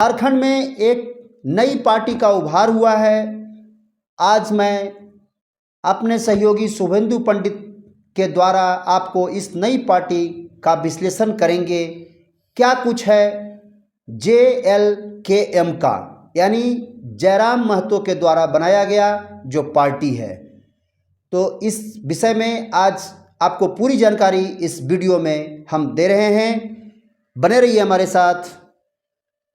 झारखंड में एक नई पार्टी का उभार हुआ है। आज मैं अपने सहयोगी शुभेंदु पंडित के द्वारा आपको इस नई पार्टी का विश्लेषण करेंगे। क्या कुछ है JLKM का, यानी जयराम महतो के द्वारा बनाया गया जो पार्टी है, तो इस विषय में आज आपको पूरी जानकारी इस वीडियो में हम दे रहे हैं। बने रहिए हमारे साथ।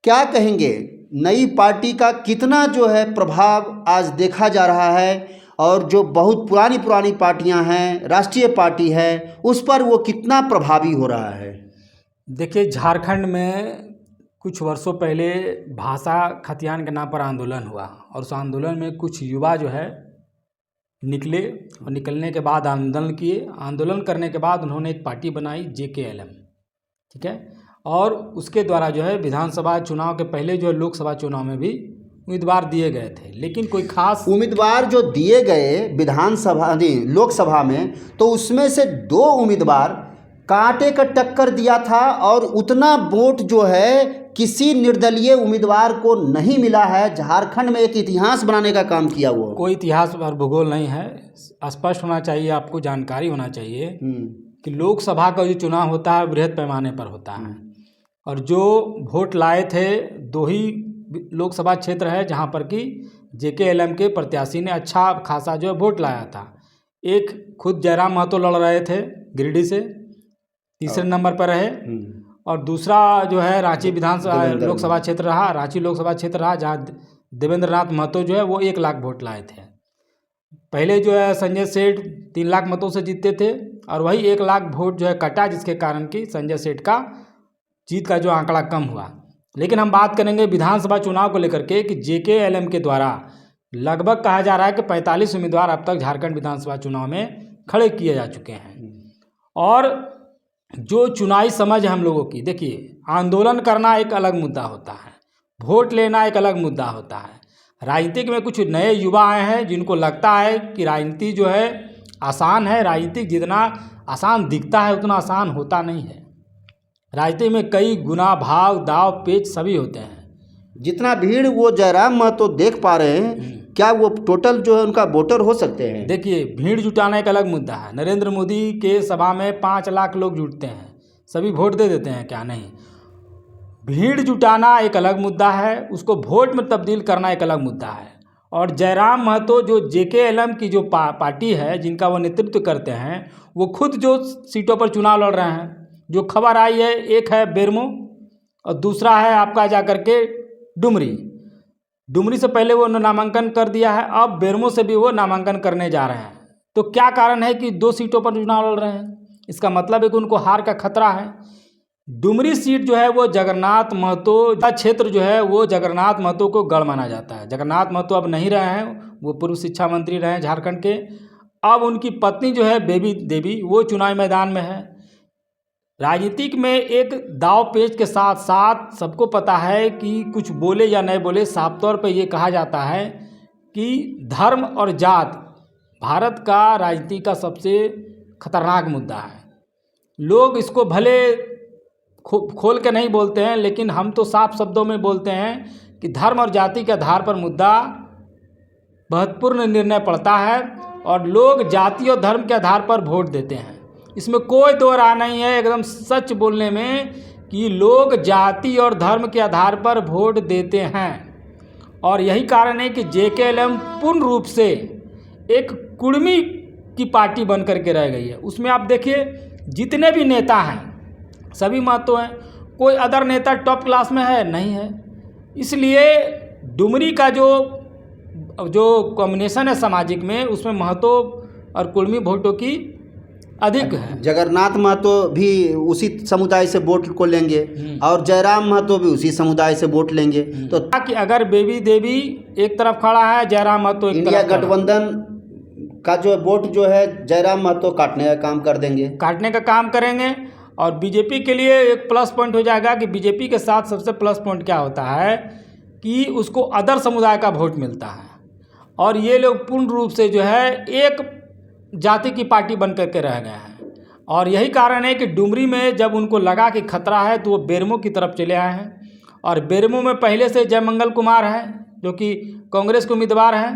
क्या कहेंगे, नई पार्टी का कितना जो है प्रभाव आज देखा जा रहा है, और जो बहुत पुरानी पार्टियां हैं, राष्ट्रीय पार्टी है, उस पर वो कितना प्रभावी हो रहा है। देखिए, झारखंड में कुछ वर्षों पहले भाषा खतियान के नाम पर आंदोलन हुआ और उस आंदोलन में कुछ युवा जो है निकले और निकलने के बाद आंदोलन किए। आंदोलन करने के बाद उन्होंने एक पार्टी बनाई JKLM, ठीक है। और उसके द्वारा जो है विधानसभा चुनाव के पहले जो है लोकसभा चुनाव में भी उम्मीदवार दिए गए थे, लेकिन कोई खास उम्मीदवार जो दिए गए विधानसभा लोकसभा में, तो उसमें से 2 उम्मीदवार कांटे का टक्कर दिया था और उतना वोट जो है किसी निर्दलीय उम्मीदवार को नहीं मिला है। झारखंड में एक इतिहास बनाने का काम किया हुआ। कोई इतिहास और भूगोल नहीं है, स्पष्ट होना चाहिए, आपको जानकारी होना चाहिए कि लोकसभा का जो चुनाव होता है बृहद पैमाने पर होता है, और जो वोट लाए थे 2 ही लोकसभा क्षेत्र है जहां पर कि JKLM के प्रत्याशी ने अच्छा खासा जो है वोट लाया था। एक खुद जयराम महतो लड़ रहे थे गिरिडीह से, तीसरे नंबर पर रहे, और दूसरा जो है रांची विधानसभा लोकसभा क्षेत्र रहा, रांची लोकसभा क्षेत्र रहा, जहाँ देवेंद्र नाथ महतो जो है वो 1 लाख वोट लाए थे। पहले जो है संजय सेठ 3 लाख मतों से जीतते थे, और वही 1 लाख वोट जो है कटा, जिसके कारण कि संजय सेठ का जीत का जो आंकड़ा कम हुआ। लेकिन हम बात करेंगे विधानसभा चुनाव को लेकर के कि JKLM के द्वारा लगभग कहा जा रहा है कि 45 उम्मीदवार अब तक झारखंड विधानसभा चुनाव में खड़े किए जा चुके हैं। और जो चुनावी समझ है हम लोगों की, देखिए, आंदोलन करना एक अलग मुद्दा होता है, वोट लेना एक अलग मुद्दा होता है। राजनीतिक में कुछ नए युवा आए हैं जिनको लगता है कि राजनीति जो है आसान है। राजनीतिक जितना आसान दिखता है उतना आसान होता नहीं है। राजनीति में कई गुना भाव दाव पेच सभी होते हैं। जितना भीड़ वो जयराम महतो देख पा रहे हैं, क्या वो टोटल जो है उनका वोटर हो सकते हैं? देखिए, भीड़ जुटाना एक अलग मुद्दा है। नरेंद्र मोदी के सभा में 5 लाख लोग जुटते हैं, सभी वोट दे देते हैं क्या? नहीं। भीड़ जुटाना एक अलग मुद्दा है, उसको वोट में तब्दील करना एक अलग मुद्दा है। और जयराम महतो जो JKLM की जो पार्टी है, जिनका वो नेतृत्व करते हैं, वो खुद जो सीटों पर चुनाव लड़ रहे हैं। जो खबर आई है, एक है बेरमो और दूसरा है आपका जाकर के डुमरी से पहले वो नामांकन कर दिया है, अब बेरमो से भी वो नामांकन करने जा रहे हैं। तो क्या कारण है कि 2 सीटों पर चुनाव लड़ रहे हैं? इसका मतलब है कि उनको हार का खतरा है। डुमरी सीट जो है वो जगन्नाथ महतो का क्षेत्र जो है वो जगन्नाथ महतो को गढ़ माना जाता है। जगन्नाथ महतो अब नहीं रहे हैं, वो पूर्व शिक्षा मंत्री रहे हैं झारखंड के। अब उनकी पत्नी जो है बेबी देवी, वो चुनावी मैदान में है। राजनीतिक में एक दाव पेच के साथ साथ सबको पता है कि कुछ बोले या नहीं बोले, साफ तौर पर ये कहा जाता है कि धर्म और जात भारत का राजनीति का सबसे खतरनाक मुद्दा है। लोग इसको भले खोल के नहीं बोलते हैं, लेकिन हम तो साफ शब्दों में बोलते हैं कि धर्म और जाति के आधार पर मुद्दा महत्वपूर्ण निर्णय पड़ता है, और लोग जाति और धर्म के आधार पर वोट देते हैं। इसमें कोई दो राय नहीं है, एकदम सच बोलने में, कि लोग जाति और धर्म के आधार पर वोट देते हैं। और यही कारण है कि JKLM पूर्ण रूप से एक कुर्मी की पार्टी बन करके रह गई है। उसमें आप देखिए, जितने भी नेता हैं सभी महतो हैं, कोई अदर नेता टॉप क्लास में है नहीं है। इसलिए डुमरी का जो कॉम्बिनेशन है सामाजिक में, उसमें महतो और कुर्मी वोटों की अधिक है। जगन्नाथ महतो भी उसी समुदाय से वोट को लेंगे और जयराम महतो भी उसी समुदाय से वोट लेंगे। तो कि अगर बेबी देवी एक तरफ खड़ा है, जयराम महतो एक इंडिया तरफ गठबंधन का जो वोट जो है जयराम महतो काटने का काम कर देंगे, काटने का काम करेंगे। और बीजेपी के लिए एक प्लस पॉइंट हो जाएगा कि बीजेपी के साथ सबसे प्लस पॉइंट क्या होता है कि उसको अदर समुदाय का वोट मिलता है, और ये लोग पूर्ण रूप से जो है एक जाति की पार्टी बन करके रह गए हैं। और यही कारण है कि डुमरी में जब उनको लगा कि खतरा है तो वो बेरमो की तरफ चले आए हैं, और बेरमो में पहले से जयमंगल कुमार हैं जो कि कांग्रेस के उम्मीदवार हैं,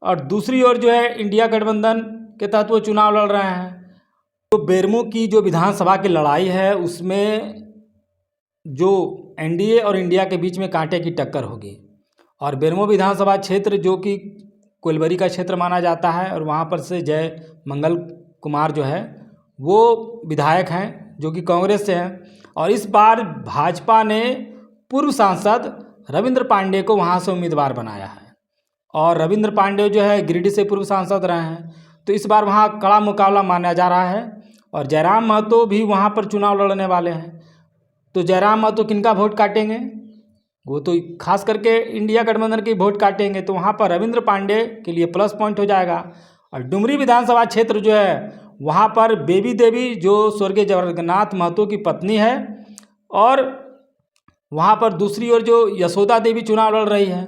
और दूसरी ओर जो है इंडिया गठबंधन के तहत वो चुनाव लड़ रहे हैं। तो बेरमो की जो विधानसभा की लड़ाई है उसमें जो एनडीए और इंडिया के बीच में कांटे की टक्कर होगी। और बेरमो विधानसभा क्षेत्र जो कि कोइलबरी का क्षेत्र माना जाता है, और वहाँ पर से जय मंगल कुमार जो है वो विधायक हैं जो कि कांग्रेस से हैं। और इस बार भाजपा ने पूर्व सांसद रविंद्र पांडे को वहाँ से उम्मीदवार बनाया है, और रविंद्र पांडे जो है गिरिडीह से पूर्व सांसद रहे हैं। तो इस बार वहाँ कड़ा मुकाबला माना जा रहा है, और जयराम महतो भी वहाँ पर चुनाव लड़ने वाले हैं। तो जयराम महतो किनका वोट काटेंगे? वो तो खास करके इंडिया गठबंधन के वोट काटेंगे। तो वहाँ पर रविंद्र पांडे के लिए प्लस पॉइंट हो जाएगा। और डुमरी विधानसभा क्षेत्र जो है वहाँ पर बेबी देवी जो स्वर्गीय जगन्नाथ महतो की पत्नी है, और वहाँ पर दूसरी ओर जो यशोदा देवी चुनाव लड़ रही है।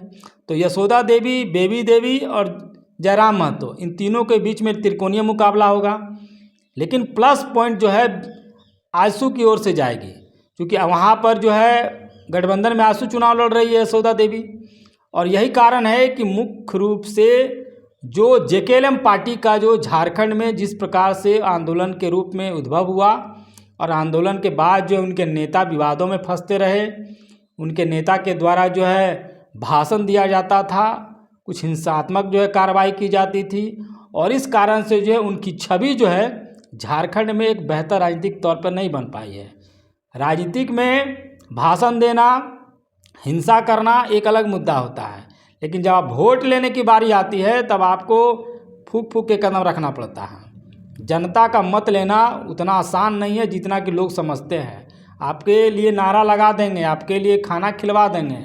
तो यशोदा देवी, बेबी देवी और जयराम महतो, इन तीनों के बीच में त्रिकोणीय मुकाबला होगा। लेकिन प्लस पॉइंट जो है आजसू की ओर से जाएगी, क्योंकि वहाँ पर जो है गठबंधन में आजसू चुनाव लड़ रही है यशोदा देवी। और यही कारण है कि मुख्य रूप से जो जेकेएलएम पार्टी का जो झारखंड में जिस प्रकार से आंदोलन के रूप में उद्भव हुआ, और आंदोलन के बाद जो उनके नेता विवादों में फंसते रहे, उनके नेता के द्वारा जो है भाषण दिया जाता था, कुछ हिंसात्मक जो है कार्रवाई की जाती थी, और इस कारण से जो है उनकी छवि जो है झारखंड में एक बेहतर राजनीतिक तौर पर नहीं बन पाई है। राजनीतिक में भाषण देना, हिंसा करना एक अलग मुद्दा होता है, लेकिन जब आप वोट लेने की बारी आती है तब आपको फूक फूक के कदम रखना पड़ता है। जनता का मत लेना उतना आसान नहीं है जितना कि लोग समझते हैं। आपके लिए नारा लगा देंगे, आपके लिए खाना खिलवा देंगे,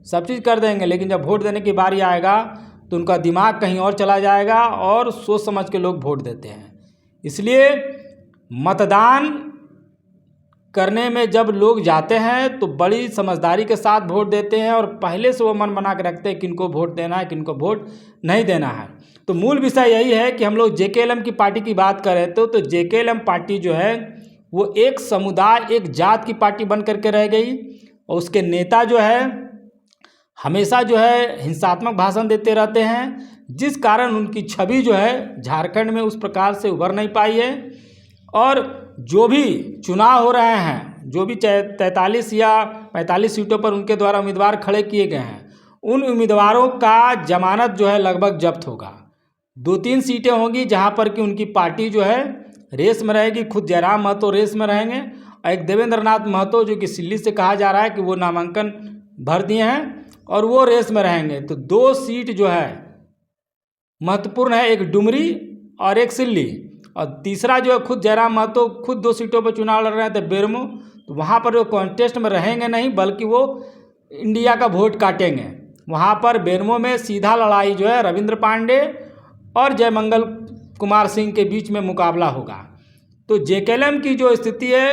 सब चीज़ कर देंगे, लेकिन जब वोट देने की बारी आएगा तो उनका दिमाग कहीं और चला जाएगा, और सोच समझ के लोग वोट देते हैं। इसलिए मतदान करने में जब लोग जाते हैं तो बड़ी समझदारी के साथ वोट देते हैं, और पहले से वो मन बना के रखते हैं किनको वोट देना है, किनको वोट नहीं देना है। तो मूल विषय यही है कि हम लोग जेकेएलएम की पार्टी की बात करें तो जेकेएलएम पार्टी जो है वो एक समुदाय, एक जात की पार्टी बन करके रह गई, और उसके नेता जो है हमेशा जो है हिंसात्मक भाषण देते रहते हैं, जिस कारण उनकी छवि जो है झारखंड में उस प्रकार से उभर नहीं पाई है। और जो भी चुनाव हो रहे हैं, जो भी 43 या 45 सीटों पर उनके द्वारा उम्मीदवार खड़े किए गए हैं, उन उम्मीदवारों का जमानत जो है लगभग जब्त होगा। 2-3 सीटें होंगी जहां पर कि उनकी पार्टी जो है रेस में रहेगी, खुद जयराम महतो रेस में रहेंगे, और एक देवेंद्र नाथ महतो जो कि सिल्ली से कहा जा रहा है कि वो नामांकन भर दिए हैं और वो रेस में रहेंगे। तो 2 सीट जो है महत्वपूर्ण है, एक डुमरी और एक सिल्ली, और तीसरा जो है खुद जयराम महतो खुद 2 सीटों पर चुनाव लड़ रहे थे बेरमो। तो वहाँ पर वो कॉन्टेस्ट में रहेंगे नहीं, बल्कि वो इंडिया का वोट काटेंगे। वहाँ पर बेरमो में सीधा लड़ाई जो है रविंद्र पांडे और जयमंगल कुमार सिंह के बीच में मुकाबला होगा। तो जेकेएलएम की जो स्थिति है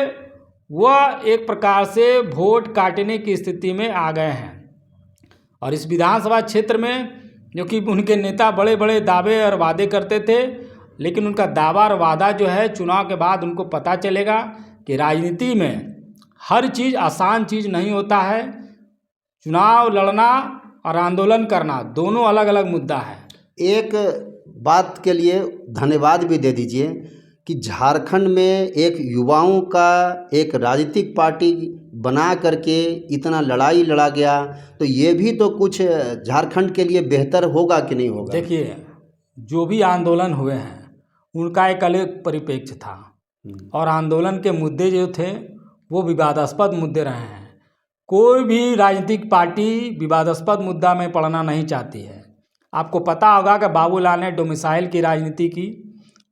वह एक प्रकार से वोट काटने की स्थिति में आ गए हैं। और इस विधानसभा क्षेत्र में जो कि उनके नेता बड़े बड़े दावे और वादे करते थे, लेकिन उनका दावा और वादा जो है चुनाव के बाद उनको पता चलेगा कि राजनीति में हर चीज़ आसान चीज़ नहीं होता है। चुनाव लड़ना और आंदोलन करना दोनों अलग अलग मुद्दा है। एक बात के लिए धन्यवाद भी दे दीजिए कि झारखंड में एक युवाओं का एक राजनीतिक पार्टी बना करके इतना लड़ाई लड़ा गया, तो ये भी तो कुछ झारखंड के लिए बेहतर होगा कि नहीं होगा? देखिए, जो भी आंदोलन हुए हैं उनका एक अलग परिप्रेक्ष्य था, और आंदोलन के मुद्दे जो थे वो विवादास्पद मुद्दे रहे हैं। कोई भी राजनीतिक पार्टी विवादास्पद मुद्दा में पड़ना नहीं चाहती है। आपको पता होगा कि बाबूलाल ने डोमिसाइल की राजनीति की,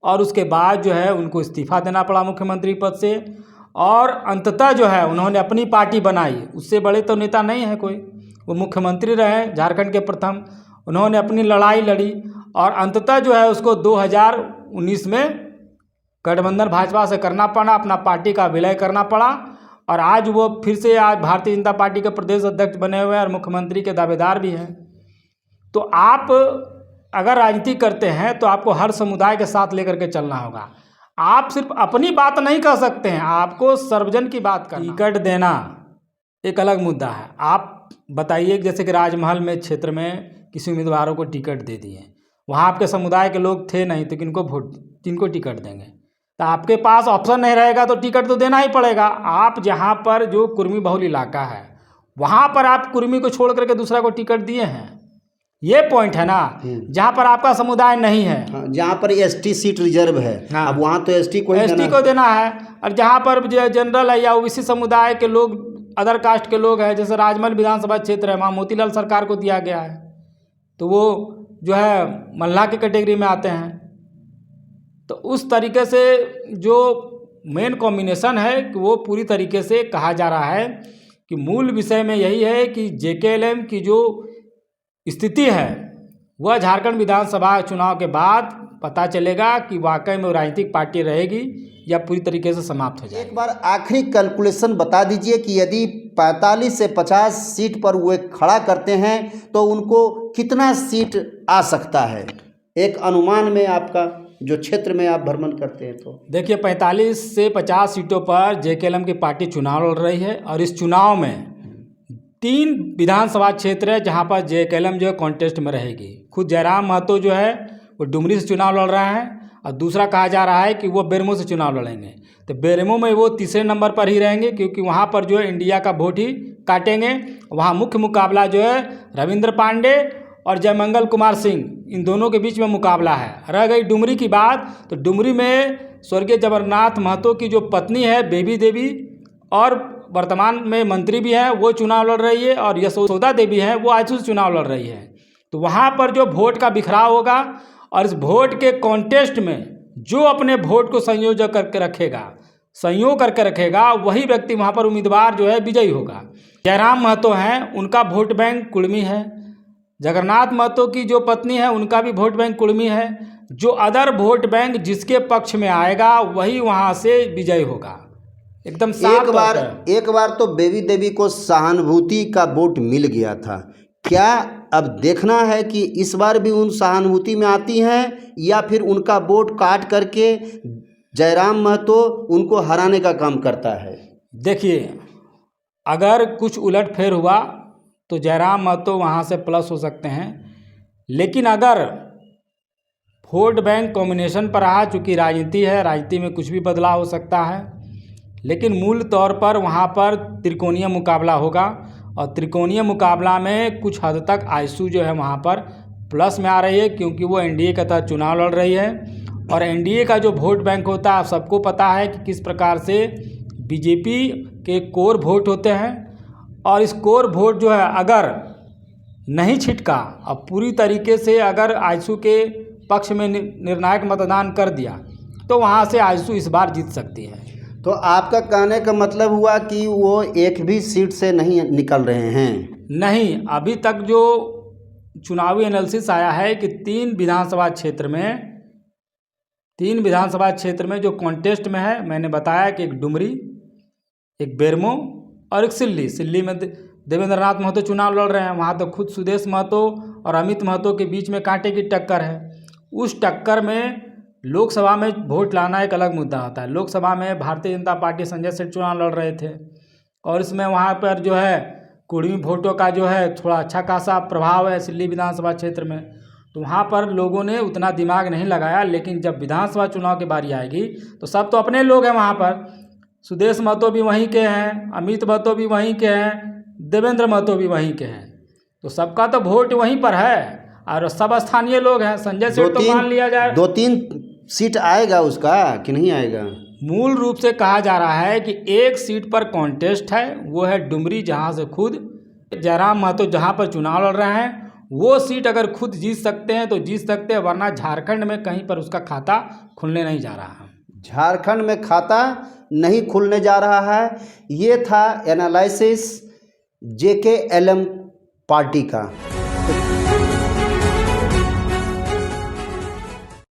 और उसके बाद जो है उनको इस्तीफा देना पड़ा मुख्यमंत्री पद से, और अंततः जो है उन्होंने अपनी पार्टी बनाई। उससे बड़े तो नेता नहीं है कोई, वो मुख्यमंत्री रहे झारखंड के प्रथम। उन्होंने अपनी लड़ाई लड़ी, और अंततः जो है उसको 2019 में गठबंधन भाजपा से करना पड़ा, अपना पार्टी का विलय करना पड़ा, और आज वो फिर से आज भारतीय जनता पार्टी के प्रदेश अध्यक्ष बने हुए हैं और मुख्यमंत्री के दावेदार भी हैं। तो आप अगर राजनीति करते हैं तो आपको हर समुदाय के साथ लेकर के चलना होगा। आप सिर्फ अपनी बात नहीं कर सकते हैं, आपको सर्वजन की बात करना। टिकट देना एक अलग मुद्दा है। आप बताइए कि जैसे कि राजमहल में क्षेत्र में किसी उम्मीदवारों को टिकट दे दिए, वहाँ आपके समुदाय के लोग थे नहीं, तो किनको टिकट देंगे? तो आपके पास ऑप्शन नहीं रहेगा तो टिकट तो देना ही पड़ेगा। आप जहाँ पर जो कुर्मी बहुल इलाका है वहाँ पर आप कुर्मी को छोड़ करके दूसरा को टिकट दिए हैं, ये पॉइंट है ना। जहाँ पर आपका समुदाय नहीं है, हाँ, जहाँ पर एसटी सीट रिजर्व है, हाँ, अब वहाँ तो एसटी को देना है। और जहाँ पर जनरल है या ओबीसी समुदाय के लोग, अदर कास्ट के लोग हैं, जैसे राजमहल विधानसभा क्षेत्र है, वहाँ मोतीलाल सरकार को दिया गया है, तो वो जो है मल्लाह की कैटेगरी में आते हैं। तो उस तरीके से जो मेन कॉम्बिनेशन है कि वो पूरी तरीके से कहा जा रहा है कि मूल विषय में यही है कि जेकेएलएम की जो स्थिति है वह झारखंड विधानसभा चुनाव के बाद पता चलेगा कि वाकई में राजनीतिक पार्टी रहेगी या पूरी तरीके से समाप्त हो जाएगी। एक बार आखिरी कैलकुलेशन बता दीजिए कि यदि 45 से 50 सीट पर वो खड़ा करते हैं तो उनको कितना सीट आ सकता है, एक अनुमान में आपका, जो क्षेत्र में आप भ्रमण करते हैं? तो देखिए 45 से 50 सीटों पर जेकेएलएम की पार्टी चुनाव लड़ रही है और इस चुनाव में 3 विधानसभा क्षेत्र है जहां पर जेकेएलएम जो है कॉन्टेस्ट में रहेगी। खुद जयराम महतो जो है वो डुमरी से चुनाव लड़ रहे हैं और दूसरा कहा जा रहा है कि वो बेरमो से चुनाव लड़ेंगे। तो बेरमो में वो तीसरे नंबर पर ही रहेंगे क्योंकि वहाँ पर जो है इंडिया का वोट ही काटेंगे। वहाँ मुख्य मुकाबला जो है रविंद्र पांडे और जयमंगल कुमार सिंह, इन दोनों के बीच में मुकाबला है। रह गई डुमरी की बात, तो डुमरी में स्वर्गीय जगन्नाथ महतो की जो पत्नी है बेबी देवी और वर्तमान में मंत्री भी हैं वो चुनाव लड़ रही है, और यशोदा देवी हैं वो आजसू से चुनाव लड़ रही है। तो वहाँ पर जो वोट का बिखराव होगा और इस वोट के कॉन्टेस्ट में जो अपने वोट को संयोग करके रखेगा वही व्यक्ति वहाँ पर उम्मीदवार जो है विजयी होगा। जयराम महतो हैं, उनका वोट बैंक कुड़मी है। जगन्नाथ महतो की जो पत्नी है उनका भी वोट बैंक कुड़मी है। जो अदर वोट बैंक जिसके पक्ष में आएगा वही वहाँ से विजयी होगा। एकदम साफ एक बार तो बेबी देवी को सहानुभूति का वोट मिल गया था, क्या अब देखना है कि इस बार भी उन सहानुभूति में आती हैं या फिर उनका वोट काट करके जयराम महतो उनको हराने का काम करता है? देखिए, अगर कुछ उलटफेर हुआ तो जयराम महतो वहाँ से प्लस हो सकते हैं, लेकिन अगर वोट बैंक कॉम्बिनेशन पर रहा, चूँकि राजनीति है, राजनीति में कुछ भी बदलाव हो सकता है, लेकिन मूल तौर पर वहाँ पर त्रिकोणीय मुकाबला होगा और त्रिकोणीय मुकाबला में कुछ हद तक आजसू जो है वहाँ पर प्लस में आ रही है क्योंकि वो एनडीए के तहत चुनाव लड़ रही है। और एनडीए का जो वोट बैंक होता है आप सबको पता है कि किस प्रकार से बीजेपी के कोर वोट होते हैं, और इस कोर वोट जो है अगर नहीं छिटका और पूरी तरीके से अगर आजसू के पक्ष में निर्णायक मतदान कर दिया तो वहाँ से आजसू इस बार जीत सकती है। तो आपका कहने का मतलब हुआ कि वो एक भी सीट से नहीं निकल रहे हैं? नहीं, अभी तक जो चुनावी एनालिसिस आया है कि 3 विधानसभा क्षेत्र में जो कॉन्टेस्ट में है, मैंने बताया कि एक डुमरी, एक बेरमो और एक सिल्ली में देवेंद्र नाथ महतो चुनाव लड़ रहे हैं। वहाँ तो खुद सुदेश महतो और अमित महतो के बीच में कांटे की टक्कर है। उस टक्कर में लोकसभा में वोट लाना एक अलग मुद्दा होता है। लोकसभा में भारतीय जनता पार्टी संजय सेठ चुनाव लड़ रहे थे और इसमें वहाँ पर जो है कुड़मी वोटों का जो है थोड़ा अच्छा खासा प्रभाव है सिल्ली विधानसभा क्षेत्र में, तो वहाँ पर लोगों ने उतना दिमाग नहीं लगाया। लेकिन जब विधानसभा चुनाव की बारी आएगी तो सब तो अपने लोग हैं वहाँ पर। सुदेश महतो भी वहीं के हैं, अमित महतो भी वहीं के हैं, देवेंद्र महतो भी वहीं के हैं, तो सबका तो वोट वहीं पर है और सब स्थानीय लोग हैं। संजय सेठ तो मान लिया जाए 2-3 सीट आएगा उसका कि नहीं आएगा? मूल रूप से कहा जा रहा है कि एक सीट पर कॉन्टेस्ट है, वो है डुमरी, जहां से खुद जयराम महतो जहां पर चुनाव लड़ रहे हैं वो सीट अगर खुद जीत सकते हैं तो जीत सकते हैं, वरना झारखंड में कहीं पर उसका खाता खुलने नहीं जा रहा है। झारखंड में खाता नहीं खुलने जा रहा है। ये था एनालिसिस जेकेएलएम पार्टी का।